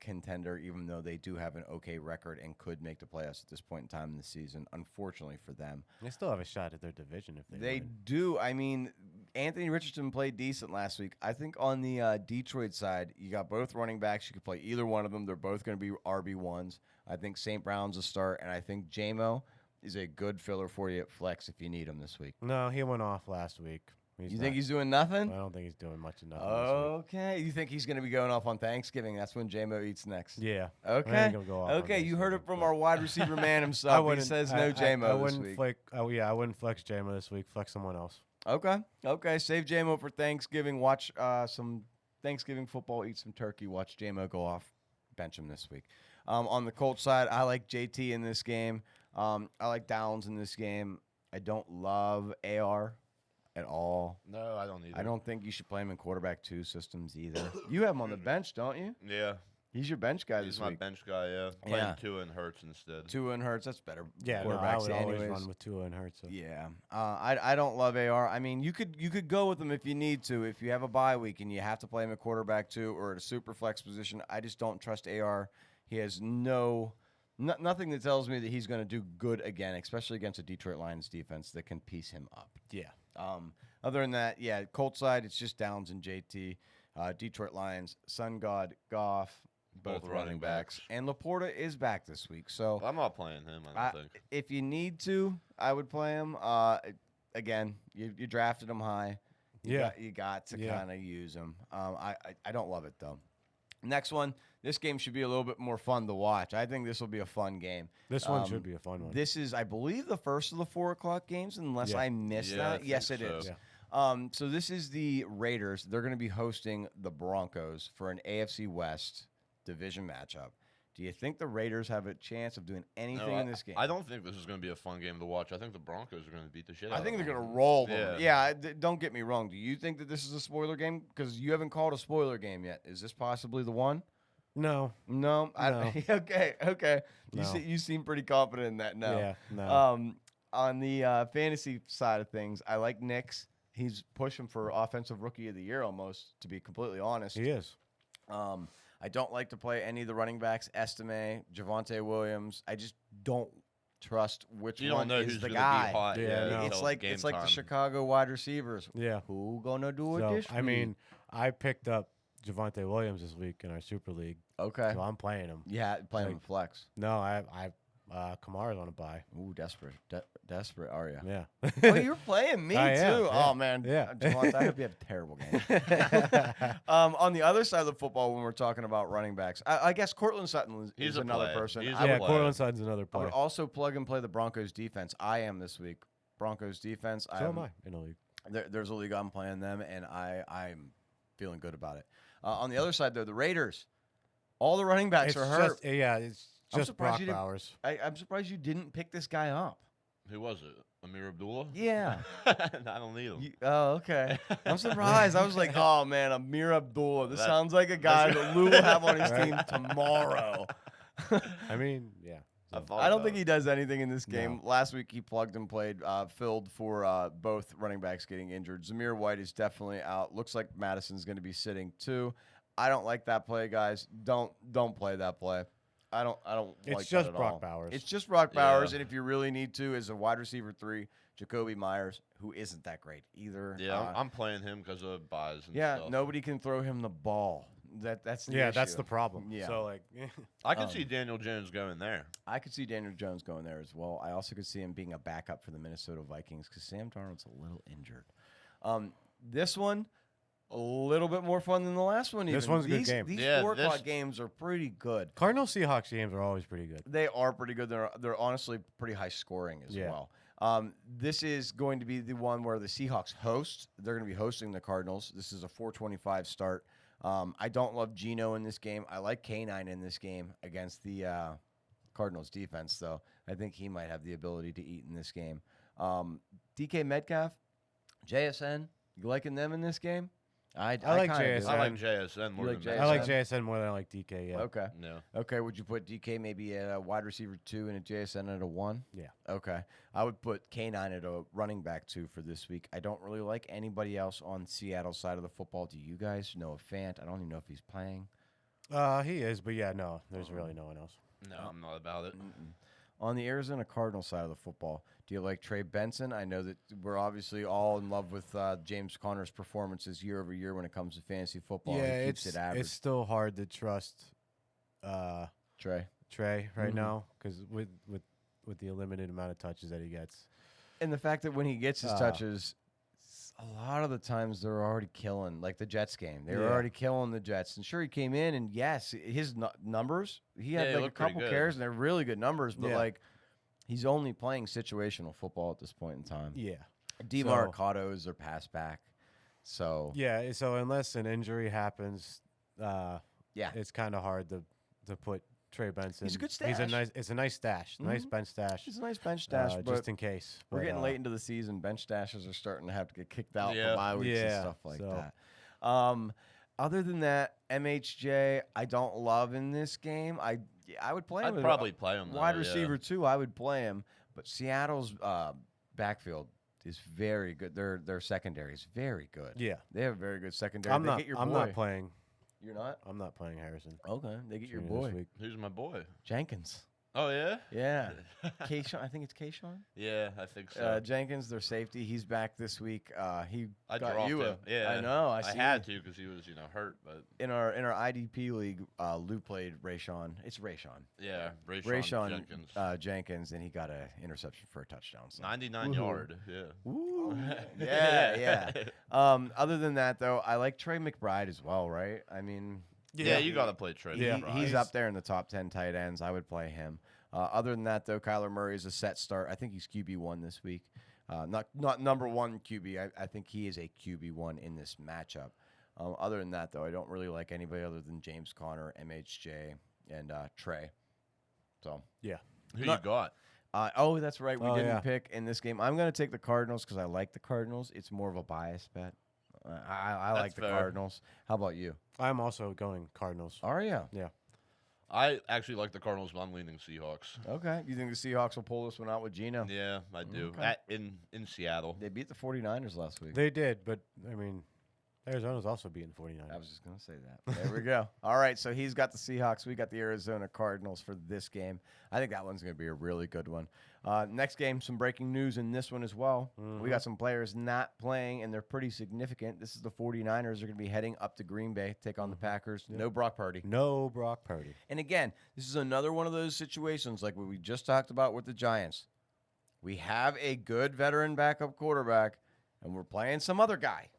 contender, even though they do have an okay record and could make the playoffs at this point in time in the season. Unfortunately for them, they still have a shot at their division if they they win. do. I mean, Anthony Richardson played decent last week. I think on the Detroit side, you got both running backs. You could play either one of them. They're both going to be RB1s. I think St. Brown's a start, and I think J-Mo is a good filler for you at flex if you need him this week. No, he went off last week. You not- think he's doing nothing? I don't think he's doing much enough. Okay. You think he's going to be going off on Thanksgiving? That's when J-Mo eats next. Yeah. I Okay. think he'll go off on Okay, you heard it Thanksgiving, from but- our wide receiver man himself. He says no J-Mo I this wouldn't week. flex. Oh yeah, I wouldn't flex J-Mo this week. Flex someone else. Okay. Save J-Mo for Thanksgiving. Watch some Thanksgiving football. Eat some turkey. Watch J-Mo go off. Bench him this week. On the Colts side, I like JT in this game. I like Downs in this game. I don't love AR at all. No, I don't either. I don't think you should play him in quarterback 2 systems either. You have him on the bench, don't you? Yeah, He's your bench guy he's this my week. bench guy. Yeah, Yeah. playing Tua and Hurts instead. Tua and Hurts, that's better. Yeah, no, I quarterbacks would always anyways. run with Tua and Hurts. So. Yeah, I don't love AR. I mean, you could go with him if you need to. If you have a bye week and you have to play him at quarterback 2 or at a super flex position, I just don't trust AR. He has nothing that tells me that he's going to do good again, especially against a Detroit Lions defense that can piece him up. Yeah. Other than that, yeah, Colts side, it's just Downs and JT. Detroit Lions, Sun God, Goff, both running backs. And Laporta is back this week. So I'm not playing him, I don't think. if you need to, I would play him. Again, you drafted him high. You got to kind of use him. I don't love it, though. Next one, this game should be a little bit more fun to watch. I think this will be a fun game. This one should be a fun one. This is, I believe, the first of the 4 o'clock games, unless I missed that. Yes, it is. Yeah. So this is the Raiders. They're going to be hosting the Broncos for an AFC West division matchup. Do you think the Raiders have a chance of doing anything in this game? I don't think this is going to be a fun game to watch. I think the Broncos are going to beat the shit out of them. I think they're going to roll them. Yeah, don't get me wrong. Do you think that this is a spoiler game? Because you haven't called a spoiler game yet. Is this possibly the one? No. Okay. No. You seem pretty confident in that. No. Yeah, no. On the fantasy side of things, I like Nick's. He's pushing for Offensive Rookie of the Year almost, to be completely honest. He is. I don't like to play any of the running backs, Estime, Javonte Williams. I just don't trust which one is the guy. Be hot, It's like the Chicago wide receivers. Yeah. Who gonna do it this week? I mean, I picked up Javonte Williams this week in our Super League. Okay. So I'm playing him. Yeah, playing him flex. No, I Kamara's on a bye. Ooh, desperate. Desperate are you? Yeah. Oh, you're playing me too. Yeah. Oh man. Yeah. Javonte, I hope you have a terrible game. On the other side of the football, when we're talking about running backs, I guess Cortland Sutton is another person. Cortland Sutton's another I player. would also plug and play the Broncos defense. I am this week. Broncos defense. So am I in a league. There's a league I'm playing them, and I'm feeling good about it. On the other side, though, the Raiders. All the running backs are hurt. It's just Brock Bowers. I'm surprised you didn't pick this guy up. Who was it? Amir Abdullah? Yeah. I don't need him. Oh, okay. I'm surprised. I was like, oh, man, Amir Abdullah. This sounds like a guy that Lou will have on his team tomorrow. I mean, yeah. I don't think he does anything in this game. No. Last week he plugged and played, filled for both running backs getting injured. Zamir White is definitely out. Looks like Madison's going to be sitting too. I don't like that play, guys. Don't play that play. I don't like that at all. Bowers. It's just Brock Bowers, and if you really need to, as a wide receiver 3, Jacoby Myers, who isn't that great either. Yeah, I'm playing him because of buys and stuff. Nobody can throw him the ball. That's the issue. That's the problem. Yeah. So like, I can see Daniel Jones going there. I could see Daniel Jones going there as well. I also could see him being a backup for the Minnesota Vikings because Sam Darnold's a little injured. This one, a little bit more fun than the last one. This one's a good game. These 4 o'clock games are pretty good. Cardinals Seahawks games are always pretty good. They are pretty good. They're honestly pretty high scoring as well. This is going to be the one where the Seahawks host. They're going to be hosting the Cardinals. This is a 4:25 start. I don't love Geno in this game. I like K9 in this game against the Cardinals defense, though. I think he might have the ability to eat in this game. DK Metcalf, JSN, you liking them in this game? I like JSN. I like JSN more than I like JSN more than I like DK. Yeah. Okay. No. Okay. Would you put DK maybe at a wide receiver 2 and a JSN at a 1? Yeah. Okay. I would put K9 at a running back 2 for this week. I don't really like anybody else on Seattle's side of the football. Do you guys? Noah Fant. I don't even know if he's playing. He is, but no, there's really no one else. No, I'm not about it. On the Arizona Cardinals side of the football, do you like Trey Benson? I know that we're obviously all in love with James Conner's performances year over year when it comes to fantasy football. Yeah, he keeps it average. It's still hard to trust Trey right now because with the limited amount of touches that he gets. And the fact that when he gets his touches, a lot of the times they're already killing, like the Jets game. They were already killing the Jets. And sure, he came in, and yes, his numbers, he had like a couple carries, and they're really good numbers, but like he's only playing situational football at this point in time. Yeah. DeMarcado is their pass back. So so unless an injury happens, it's kind of hard to put Trey Benson. He's a good stash. It's a nice stash, nice bench stash. It's a nice bench stash, but just in case. We're getting late into the season. Bench stashes are starting to have to get kicked out for bye weeks and stuff like that. Other than that, MHJ, I don't love in this game. I would play him. I'd probably play him. Wide receiver too. I would play him, but Seattle's backfield is very good. Their secondary is very good. Yeah, they have a very good secondary. I'm not playing You're not? I'm not playing Harrison. Okay. They get your Junior this boy. week. Who's my boy? Jenkins. Oh yeah. Yeah. Kayshawn. I think it's Kayshawn. Yeah, I think so. Jenkins, their safety. He's back this week. He I got dropped you him. Yeah, I know. I see had to because he was hurt, but in our IDP league. Lou played Rayshawn. It's Rayshawn. yeah, Rayshawn Jenkins. Jenkins, and he got an interception for a touchdown. So. 99 Woohoo. yard. Yeah. Woo. Yeah. Other than that, though, I like Trey McBride as well. Right? I mean, Yeah, you got to play Trey. Yeah. McBride. he's up there in the top 10 tight ends. I would play him. Other than that, though, Kyler Murray is a set start. I think he's QB1 this week. Not number one QB. I think he is a QB1 in this matchup. Other than that, though, I don't really like anybody other than James Conner, MHJ, and Trey. So Yeah. Who Not- you got? oh, that's right. We Oh, didn't yeah. pick in this game. I'm going to take the Cardinals because I like the Cardinals. It's more of a bias bet. I like That's the fair. Cardinals. How about you? I'm also going Cardinals. Are you? Yeah. I actually like the Cardinals, but I'm leaning Seahawks. Okay. You think the Seahawks will pull this one out with Geno? Yeah, I do. Okay. In Seattle. They beat the 49ers last week. They did, but I mean, Arizona's also beating 49. I was just going to say that. There we go. All right, so he's got the Seahawks. We got the Arizona Cardinals for this game. I think that one's going to be a really good one. Next game, some breaking news in this one as well. We got some players not playing, and they're pretty significant. This is the 49ers. They're going to be heading up to Green Bay, take on the Packers. No Brock Purdy. No Brock Purdy. And again, this is another one of those situations like what we just talked about with the Giants. We have a good veteran backup quarterback, and we're playing some other guy.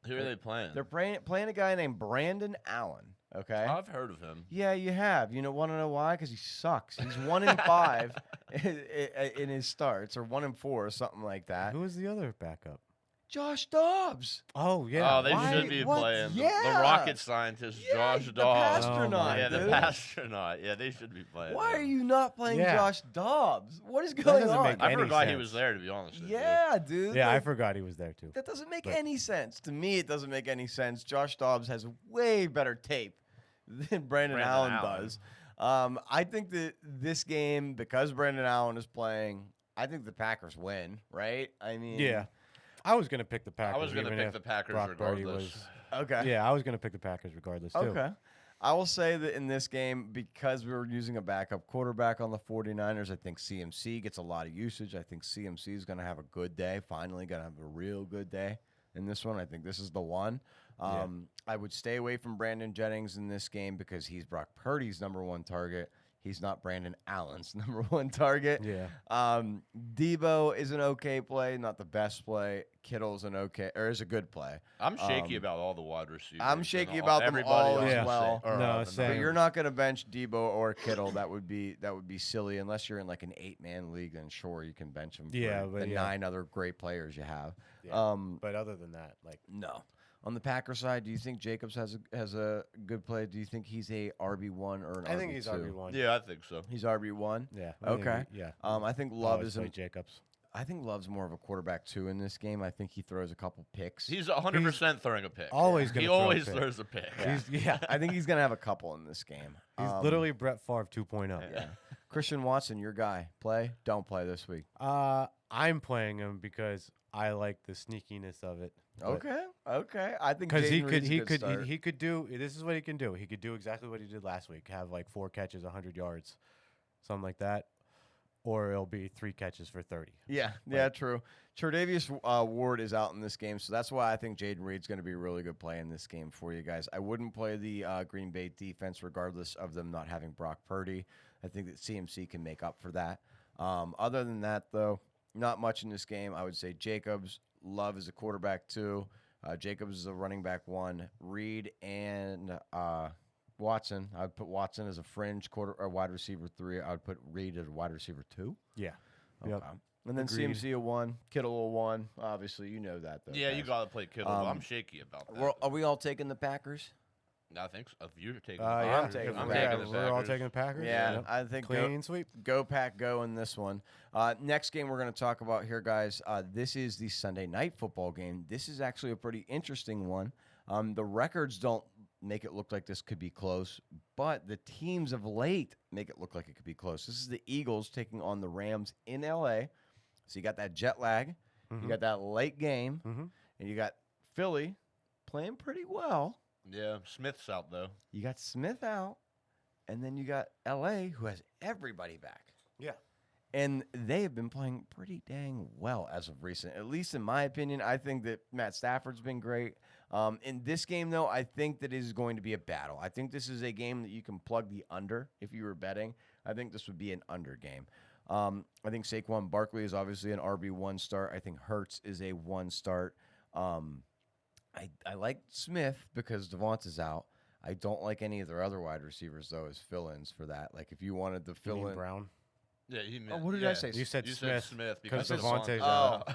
Who are they playing? They're playing a guy named Brandon Allen. Okay. I've heard of him. Yeah, you have. You know, want to know why? Because he sucks. He's 1-5 in his starts, or 1-4, or something like that. Who is the other backup? Josh Dobbs. Oh yeah. Oh, they Why- should be what? playing Yeah. the rocket scientist, Yeah, Josh the Dobbs. astronaut, Yeah, the dude. astronaut. Yeah, they should be playing. Why him. are you not playing Yeah. Josh Dobbs? What is going doesn't on? make I any forgot he sense. was there, to be honest with you. Yeah, dude. Yeah, I like, forgot he was there too. that doesn't make But- any sense. To me, it doesn't make any sense. Josh Dobbs has way better tape than Brandon Allen does. I think that this game, because Brandon Allen is playing, I think the Packers win, right? I mean, Yeah. I was gonna pick the Packers. I was going to even pick if the Packers Brock Purdy regardless. was. Okay. Yeah, I was gonna pick the Packers regardless too. Okay. I will say that in this game, because we were using a backup quarterback on the 49ers, I think CMC gets a lot of usage. I think CMC is going to have a good day, finally going to have a real good day in this one. I think this is the one. I would stay away from Brandon Jennings in this game because he's Brock Purdy's number one target. He's not Brandon Allen's number one target. Yeah. Debo is an okay play, not the best play. Kittle's an okay, or is a good play. I'm shaky about all the wide receivers. I'm and shaky all- about them everybody all else as is well. sa- or, No, the same. But numbers. you're not going to bench Debo or Kittle. That would be silly unless you're in like an 8-man league. Then sure, you can bench them. Yeah, for but the yeah. 9 other great players you have. Yeah. But other than that, like No. On the Packer side, do you think Jacobs has a good play? Do you think he's a RB1 or an RB2? I think he's RB1. Yeah, I think so. He's RB1. Yeah. I think Okay. yeah. I think Love Always is. play Jacobs. I think Love's more of a quarterback too in this game. I think he throws a couple picks. He's 100% throwing a pick. Always gonna He throw a always pick. throws a pick. Yeah. I think he's gonna have a couple in this game. He's literally Brett Favre 2.0. Yeah. Christian Watson, your guy. Play? Don't play this week. I'm playing him because I like the sneakiness of it. but- Okay. I think Because Jaden Reed's a good start. he could do. This is what he can do. He could do exactly what he did last week. Have like 4 catches, 100 yards, something like that, or it'll be 3 catches for 30. Yeah, true. Tre'Davious Ward is out in this game, so that's why I think Jaden Reed's going to be a really good play in this game for you guys. I wouldn't play the Green Bay defense regardless of them not having Brock Purdy. I think that CMC can make up for that. Other than that, though, not much in this game. I would say Jacobs, Love is a quarterback 2. Jacobs is a running back 1. Reed and Watson. I would put Watson as a fringe wide receiver 3. I would put Reed as a wide receiver 2. Yeah. Okay. Yep. And then Agreed. CMC a 1, Kittle a 1. Obviously, you know that, though. Yeah, you guys. got to play Kittle. but I'm shaky about that. Are we all taking the Packers? I think so. If you're taking Yeah. I'm taking If the we're- Packers. We're all taking the Packers. Yeah, Yep. I think Clean sweep. go Pack go in this one. Next game we're going to talk about here, guys. This is the Sunday night football game. This is actually a pretty interesting one. The records don't make it look like this could be close, but the teams of late make it look like it could be close. This is the Eagles taking on the Rams in L.A. So you got that jet lag, you got that late game, Mhm. and you got Philly playing pretty well. Yeah, Smith's out though. You got Smith out, and then you got LA, who has everybody back. Yeah. And they have been playing pretty dang well as of recent. At least in my opinion, I think that Matt Stafford's been great. In this game, though, I think that it is going to be a battle. I think this is a game that you can plug the under if you were betting. I think this would be an under game. I think Saquon Barkley is obviously an RB1 start. I think Hurts is a 1 start. I like Smith because Devont is out. I don't like any of their other wide receivers, though, as fill-ins for that. Like, if you wanted to You fill mean in. Brown? Yeah, he meant, what did I say? You said You Smith. said Smith because because Devontae's out.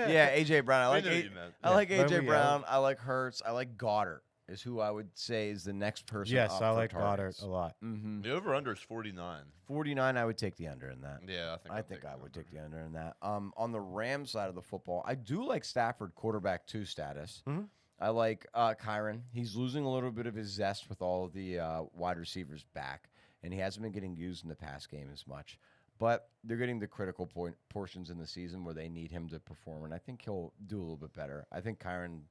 Yeah, A.J. Brown. I like knew what you meant. I like Yeah, but A.J. we, Brown. I like Hurts. I like Goddard is who I would say is the next person Yes, up I for like Goddard targets. a lot. Mm-hmm. The over/under is 49. 49, I would take the under in that. Yeah, I think I would take the under in that. On the Rams side of the football, I do like Stafford quarterback 2 status. Mhm. I like Kyron. He's losing a little bit of his zest with all of the wide receivers back, and he hasn't been getting used in the pass game as much. But they're getting the critical portions in the season where they need him to perform, and I think he'll do a little bit better. I think Kyron,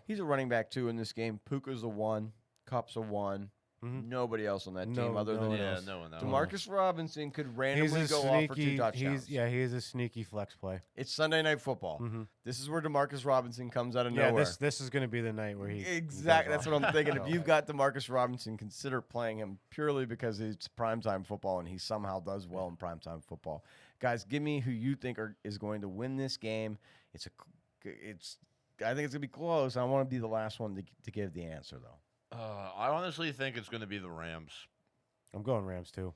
he's a running back 2 in this game. Puka's a 1. Cup's a 1. Mhm. Nobody else on that No- team other no than one Yeah, else. no one else. Demarcus Robinson could He's randomly a go off for 2 sneaky. touchdowns. He is a sneaky flex play. It's Sunday Night Football. Mm-hmm. This is where Demarcus Robinson comes out of Yeah, nowhere. this is going to be the night where he Exactly. goes That's off. what I'm thinking. If So, you've got Demarcus Robinson, consider playing him purely because it's primetime football and he somehow does well in primetime football. Guys, give me who you think is going to win this game. I think it's going to be close. I want to be the last one to give the answer, though. I honestly think it's going to be the Rams. I'm going Rams too.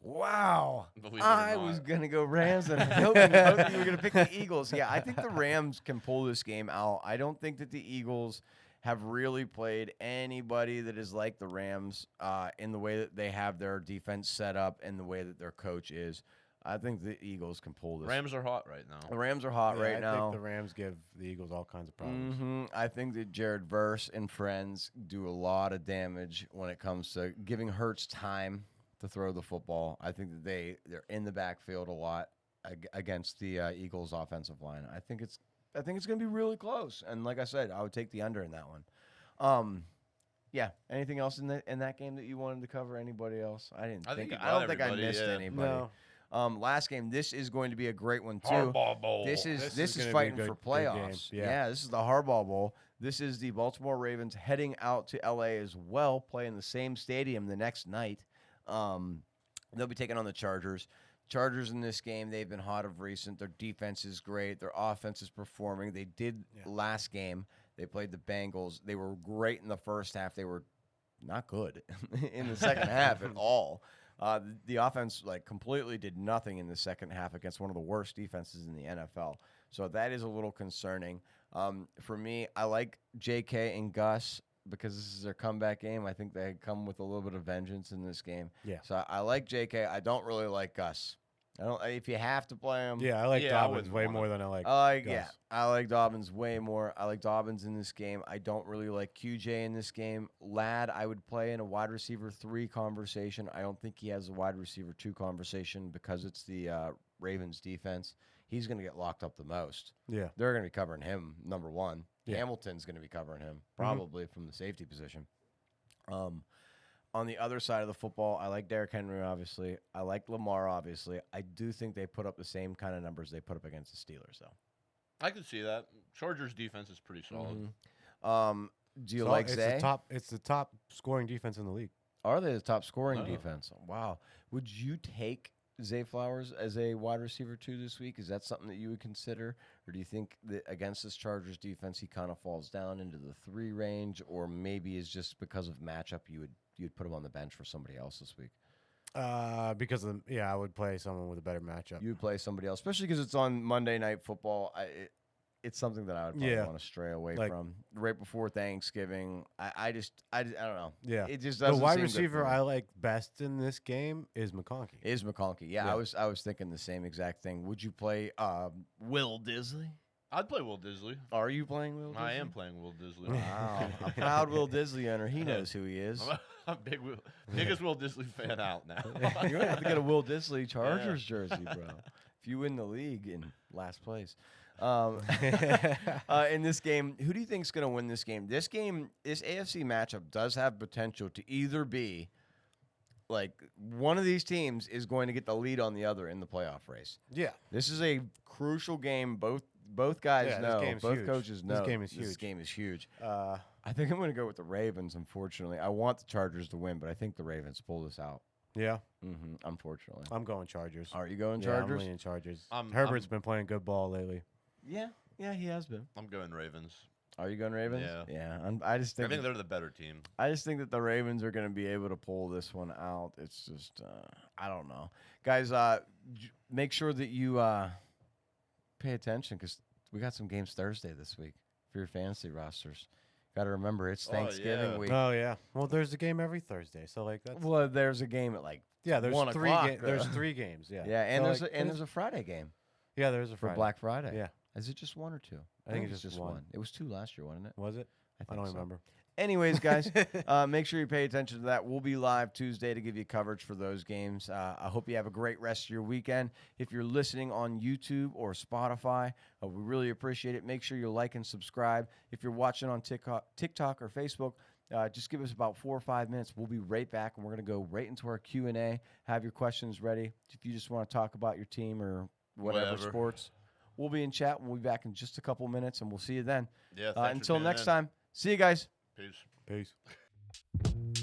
Wow. Believe it or I not. was going to go Rams, and I hope you were going to pick the Eagles. Yeah, I think the Rams can pull this game out. I don't think that the Eagles have really played anybody that is like the Rams in the way that they have their defense set up and the way that their coach is. I think the Eagles can pull this. Rams are hot right now. The Rams are hot right I now. think the Rams give the Eagles all kinds of problems. I think that Jared Verse and friends do a lot of damage when it comes to giving Hurts time to throw the football. I think that they're in the backfield a lot against the Eagles' offensive line. I think it's going to be really close. And like I said, I would take the under in that one. Yeah. Anything else in that game that you wanted to cover? Anybody else? I think don't you think I got missed everybody, yeah. anybody. No. Last game. This is going to be a great one too. Harbaugh Bowl. This This is is gonna be a fighting good- for good game. playoffs. Yeah. This is the Harbaugh Bowl. This is the Baltimore Ravens heading out to LA as well, playing the same stadium the next night. They'll be taking on the Chargers. Chargers in this game, they've been hot of recent. Their defense is great. Their offense is performing. They did last game. They played the Bengals. They were great in the first half. They were not good in the second half at all. The offense completely did nothing in the second half against one of the worst defenses in the NFL. So that is a little concerning. For me, I like J.K. and Gus because this is their comeback game. I think they come with a little bit of vengeance in this game. Yeah. So I like J.K. I don't really like Gus. I don't. If you have to play him, Yeah, I like Yeah, I Dobbins wouldn't way wanna- more than I like. yeah, Gus. I like Dobbins way more. I like Dobbins in this game. I don't really like QJ in this game. Ladd, I would play in a wide receiver 3 conversation. I don't think he has a wide receiver 2 conversation because it's the Ravens defense. He's going to get locked up the most. Yeah. They're going to be covering him, number 1. Yeah. Hamilton's going to be covering him, probably from the safety position. On the other side of the football, I like Derrick Henry, obviously. I like Lamar, obviously. I do think they put up the same kind of numbers they put up against the Steelers, though. I can see that. Chargers defense is pretty solid. Do you So like it's Zay? It's the top scoring defense in the league. Are they the top scoring No. defense? Wow. Would you take Zay Flowers as a wide receiver 2 this week? Is that something that you would consider? Or do you think that against this Chargers defense he kind of falls down into the 3 range? Or maybe is just because of matchup you'd put him on the bench for somebody else this week? Because of I would play someone with a better matchup. You would play somebody else, especially because it's on Monday Night Football. It's something that I would probably Yeah. want to stray away Like- from right before Thanksgiving. I don't know. Yeah. It just The doesn't wide seem good for receiver me. I like best in this game is McConkey. Is McConkey. Yeah, Yeah. I was thinking the same exact thing. Would you play Will Disley? I'd play Will Disley. Are you playing Will Disley? I am playing Will Disley. Wow. A proud Will Disley owner. He knows who he is. I'm biggest Will Disley fan out now. You're going to have to get a Will Disley Chargers jersey, bro. if you win the league in last place. In this game, who do you think is going to win this game? This AFC matchup does have potential to either be like one of these teams is going to get the lead on the other in the playoff race. Yeah. This is a crucial game. Both guys Yeah, this know. game's Both huge. coaches know. This game is This huge. game is huge. Uh, I think I'm going to go with the Ravens, unfortunately. I want the Chargers to win, but I think the Ravens pull this out. yeah. Unfortunately. I'm going Chargers. Are you going Yeah, I'm Chargers? leaning Chargers. I'm- Herbert's been playing good ball lately. Yeah, he has been. I'm going Ravens. Are you going Ravens? Yeah. Yeah. I just think, I think they're the better team. I just think that the Ravens are going to be able to pull this one out. It's just I don't know, guys. Make sure that you pay attention because we got some games Thursday this week for your fantasy rosters. Got to remember it's Oh, Thanksgiving yeah. week. Oh yeah. Well, there's a game every Thursday, so like that's Well, there's a game at like yeah. There's 1 three. o'clock, There's 3 games. Yeah. yeah, and So, there's like, there's a Friday game yeah. There's a for Friday. Black Friday. Yeah. Is it just 1 or 2? I think it's just one. It was 2 last year, wasn't it? Was it? I think don't so. remember. Anyways, guys, make sure you pay attention to that. We'll be live Tuesday to give you coverage for those games. I hope you have a great rest of your weekend. If you're listening on YouTube or Spotify, we really appreciate it. Make sure you like and subscribe. If you're watching on TikTok or Facebook, just give us about 4 or 5 minutes. We'll be right back, and we're going to go right into our Q&A. Have your questions ready. If you just want to talk about your team or whatever sports, we'll be in chat. We'll be back in just a couple minutes, and we'll see you then. Yeah. thanks for Until tuning next in. time, see you guys. Peace. Peace.